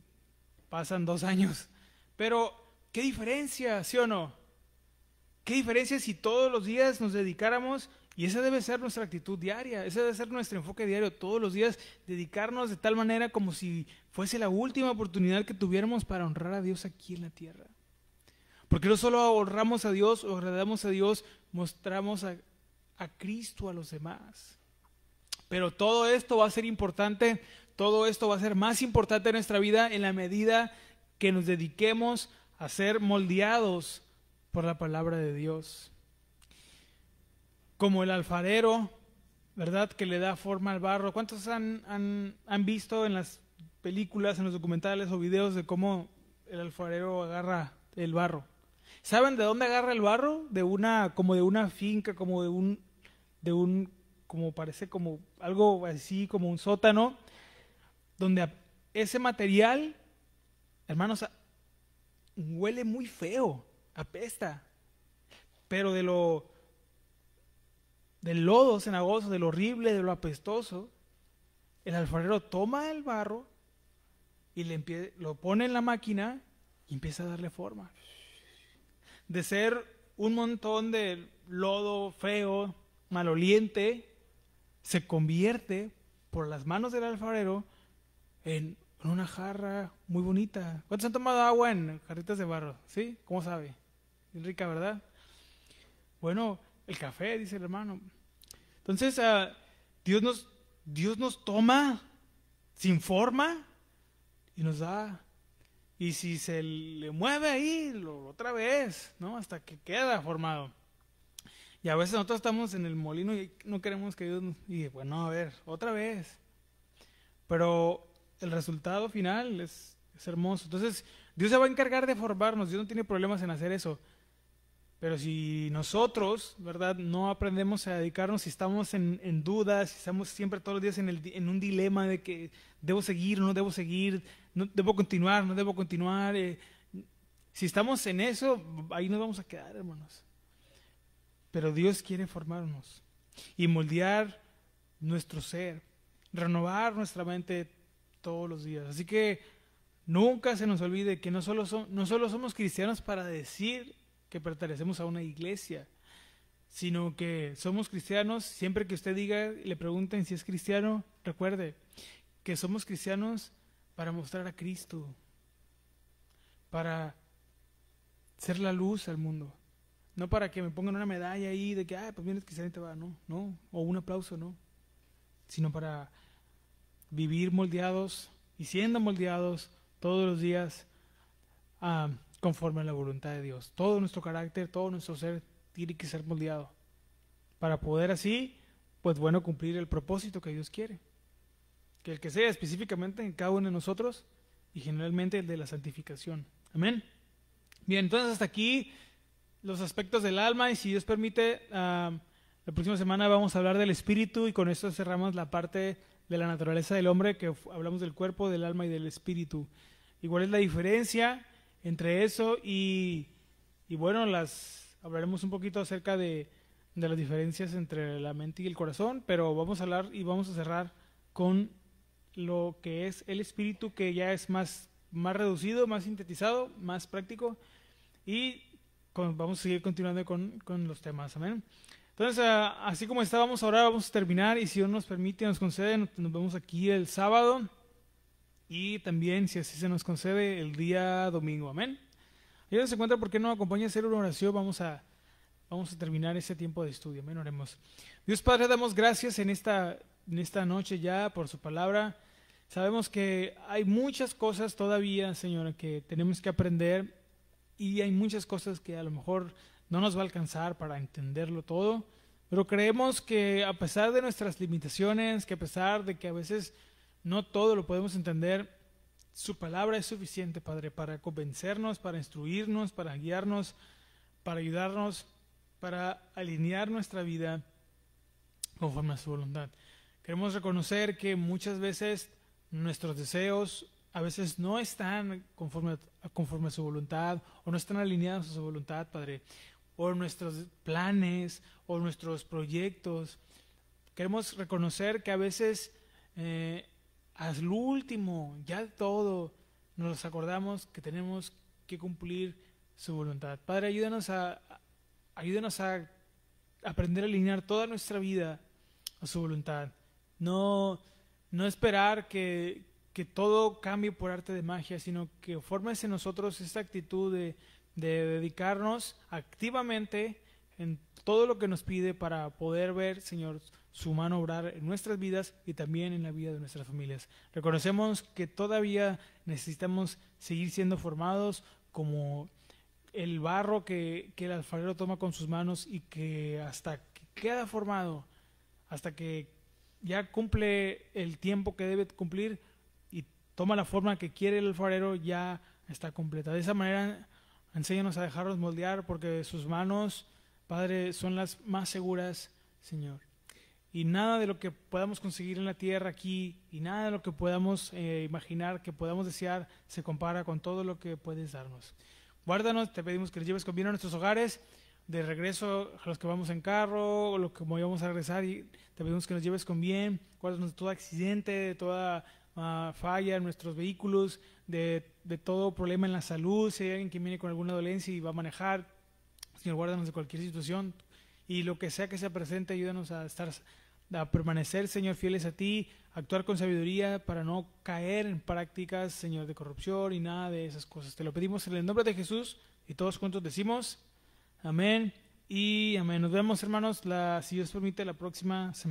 pasan 2 años. Pero ¿qué diferencia, sí o no? ¿Qué diferencia si todos los días nos dedicáramos? Y esa debe ser nuestra actitud diaria, ese debe ser nuestro enfoque diario, todos los días dedicarnos de tal manera como si fuese la última oportunidad que tuviéramos para honrar a Dios aquí en la tierra. Porque no solo honramos a Dios o agradamos a Dios, mostramos a Cristo a los demás. Pero todo esto va a ser importante, todo esto va a ser más importante en nuestra vida en la medida que nos dediquemos a ser moldeados por la palabra de Dios. Como el alfarero, ¿verdad? Que le da forma al barro. ¿Cuántos han visto en las películas, en los documentales o videos de cómo el alfarero agarra el barro? ¿Saben de dónde agarra el barro? Como de una finca, como como parece como algo así, como un sótano, donde ese material, hermanos, huele muy feo, apesta, pero del lodo cenagoso, de lo horrible, de lo apestoso, el alfarero toma el barro y lo pone en la máquina y empieza a darle forma. De ser un montón de lodo feo, maloliente, se convierte por las manos del alfarero en una jarra muy bonita. ¿Cuántos han tomado agua en jarritas de barro? ¿Sí? ¿Cómo sabe? Bien rica, ¿verdad? Bueno, el café, dice el hermano. Entonces, Dios nos toma sin forma y nos da. Y si se le mueve ahí, otra vez, ¿no? Hasta que queda formado. Y a veces nosotros estamos en el molino y no queremos que Dios nos... Y bueno, a ver, otra vez. Pero el resultado final es hermoso. Entonces, Dios se va a encargar de formarnos. Dios no tiene problemas en hacer eso. Pero si nosotros, ¿verdad?, no aprendemos a dedicarnos, si estamos en dudas, si estamos siempre todos los días en un dilema de que debo seguir o no debo seguir, no debo continuar, no debo continuar, si estamos en eso, ahí nos vamos a quedar, hermanos. Pero Dios quiere formarnos y moldear nuestro ser, renovar nuestra mente todos los días. Así que nunca se nos olvide que no solo somos cristianos para decir que pertenecemos a una iglesia, sino que somos cristianos. Siempre que usted diga, le pregunten si es cristiano, recuerde que somos cristianos para mostrar a Cristo, para ser la luz al mundo, no para que me pongan una medalla ahí de que, pues vienes cristiano y te va, no, o un aplauso, no, sino para vivir moldeados y siendo moldeados todos los días conforme a la voluntad de Dios. Todo nuestro carácter, todo nuestro ser tiene que ser moldeado para poder así, pues bueno, cumplir el propósito que Dios quiere. Que el que sea específicamente en cada uno de nosotros y generalmente el de la santificación. Amén. Bien, entonces hasta aquí los aspectos del alma y si Dios permite, la próxima semana vamos a hablar del espíritu y con esto cerramos la parte de la naturaleza del hombre, que hablamos del cuerpo, del alma y del espíritu. Igual es la diferencia entre eso y bueno, hablaremos un poquito acerca de las diferencias entre la mente y el corazón, pero vamos a hablar y vamos a cerrar con lo que es el espíritu, que ya es más reducido, más sintetizado, más práctico, y vamos a seguir continuando con los temas. Amén. Entonces, así como estábamos ahora, vamos a terminar, y si Dios nos permite, nos concede, nos vemos aquí el sábado. Y también, si así se nos concede, el día domingo. Amén. Ahí se encuentra, ¿por qué no acompaña a hacer una oración? Vamos a terminar ese tiempo de estudio. Amén. Oremos. Dios Padre, damos gracias en esta noche ya por su palabra. Sabemos que hay muchas cosas todavía, Señor, que tenemos que aprender, y hay muchas cosas que a lo mejor no nos va a alcanzar para entenderlo todo, pero creemos que a pesar de nuestras limitaciones, que a pesar de que a veces no todo lo podemos entender, su palabra es suficiente, Padre, para convencernos, para instruirnos, para guiarnos, para ayudarnos, para alinear nuestra vida conforme a su voluntad. Queremos reconocer que muchas veces nuestros deseos a veces no están conforme a su voluntad, o no están alineados a su voluntad, Padre, o nuestros planes, o nuestros proyectos. Queremos reconocer que a veces al último, ya de todo, nos acordamos que tenemos que cumplir su voluntad. Padre, ayúdanos a ayúdanos a aprender a alinear toda nuestra vida a su voluntad. No esperar que todo cambie por arte de magia, sino que formes en nosotros esta actitud de dedicarnos activamente en todo lo que nos pide para poder ver, Señor, su mano obrar en nuestras vidas y también en la vida de nuestras familias. Reconocemos que todavía necesitamos seguir siendo formados como el barro que el alfarero toma con sus manos, y que hasta que queda formado, hasta que ya cumple el tiempo que debe cumplir y toma la forma que quiere el alfarero, ya está completa. De esa manera, enséñanos a dejarnos moldear, porque sus manos, Padre, son las más seguras, Señor. Y nada de lo que podamos conseguir en la tierra aquí, y nada de lo que podamos imaginar, que podamos desear, se compara con todo lo que puedes darnos. Guárdanos, te pedimos que nos lleves con bien a nuestros hogares, de regreso a los que vamos en carro, o los que vamos a regresar, y te pedimos que nos lleves con bien. Guárdanos de todo accidente, de toda falla en nuestros vehículos, de todo problema en la salud, si hay alguien que viene con alguna dolencia y va a manejar. Señor, guárdanos de cualquier situación, y lo que sea que se presente, ayúdanos a permanecer, Señor, fieles a ti, actuar con sabiduría para no caer en prácticas, Señor, de corrupción y nada de esas cosas. Te lo pedimos en el nombre de Jesús, y todos juntos decimos amén y amén. Nos vemos, hermanos, si Dios permite, la próxima semana.